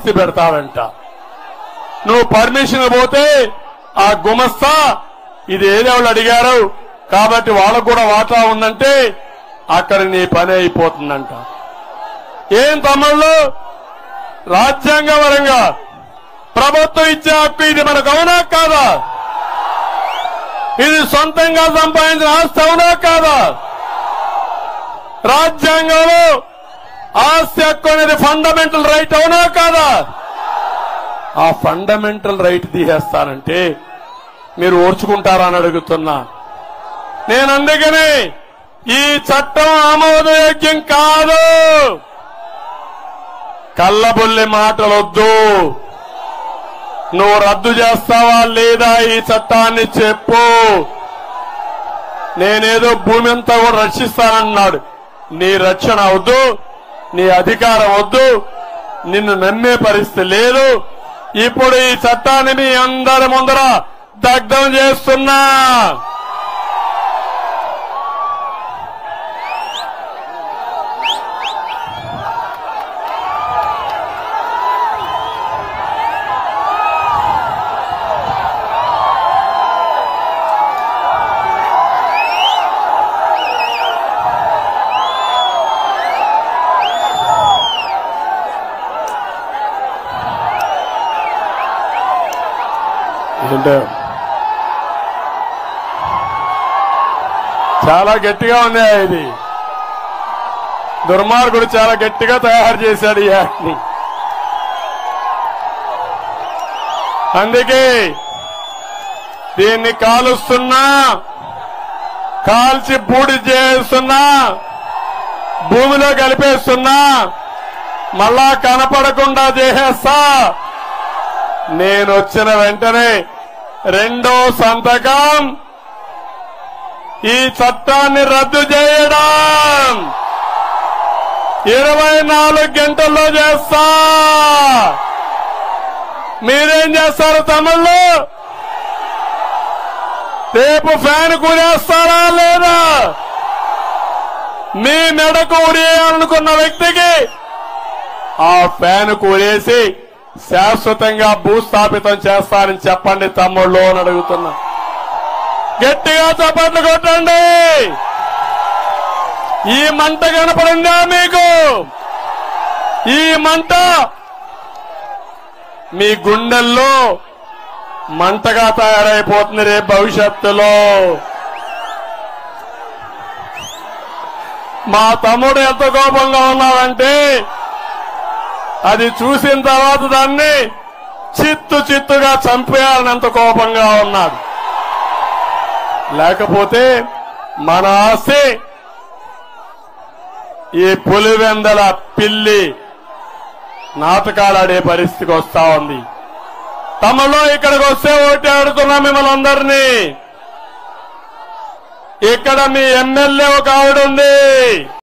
ఆస్తి పెడతాడంట. నువ్వు పర్మిషన్ పోతే ఆ గుమస్తా ఇది ఏదేవాళ్ళు అడిగారు కాబట్టి వాళ్ళకు కూడా వాటా ఉందంటే అక్కడ నీ పని అయిపోతుందంట. ఏం తమ్ముళ్ళు, రాజ్యాంగపరంగా ప్రభుత్వం ఇచ్చే హక్కు ఇది మనకు అవునా కాదా? ఇది సొంతంగా సంపాదించిన ఆస్తి అవునా కాదా? రాజ్యాంగంలో ఆస్తి హక్కు అనేది ఫండమెంటల్ రైట్ అవునా కాదా? ఆ ఫండమెంటల్ రైట్ తీసేస్తానంటే మీరు ఓర్చుకుంటారా అని అడుగుతున్నా. నేను అందుకని ఈ చట్టం ఆమోదయోగ్యం కాదు. కల్లబొల్లి మాటలొద్దు. నువ్వు రద్దు చేస్తావా లేదా ఈ చట్టాన్ని చెప్పు. నేనేదో భూమి అంతా కూడా రక్షిస్తానన్నాడు. నీ రక్షణ వద్దు, నీ అధికారం వద్దు, నిన్ను నమ్మే పరిస్థితి లేదు. ఇప్పుడు ఈ చట్టాన్ని మీ అందరి ముందర దగ్ధం చేస్తున్నా. చాలా గట్టిగా ఉంది ఇది. దుర్మార్గుడు చాలా గట్టిగా తయారు చేశాడు ఈ యాక్ట్ ని. అందుకే దీన్ని కాలుస్తున్నా, కాల్చి బూడి చేస్తున్నా, భూమిలో కలిపేస్తున్నా, మళ్ళా కనపడకుండా చేసేస్తా. నేను వచ్చిన వెంటనే రెండో సంతకం ఈ చట్టాన్ని రద్దు చేయడం 24 గంటల్లో చేస్తా. మీరేం చేస్తారు తమ్ముళ్ళు? రేపు ఫ్యాన్ కూరేస్తారా లేదా? మీ మెడకు ఉరేయాలనుకున్న వ్యక్తికి ఆ ఫ్యాన్ కూరేసి శాశ్వతంగా భూస్థాపితం చేస్తారని చెప్పండి తమ్ముళ్ళు అని అడుగుతున్నా. గట్టిగా చప్పట్లు కొట్టండి. ఈ మంట కనపడిందా మీకు? ఈ మంట మీ గుండెల్లో మంటగా తయారైపోతుంది రేపు భవిష్యత్తులో. మా తమ్ముడు ఎంత కోపంగా ఉన్నాడంటే అది చూసిన తర్వాత దాన్ని చిత్తుగా చంపేయాలని ఎంత కోపంగా ఉన్నాడు. లేకపోతే మన ఆస్తి ఈ పులివెందల పిల్లి నాటకాలాడే పరిస్థితికి వస్తా ఉంది. తమలో ఇక్కడికి వస్తే ఓటు ఆడుతున్నా మిమ్మల్ని అందరినీ. ఇక్కడ మీ ఎమ్మెల్యే ఒక ఆవిడ ఉంది.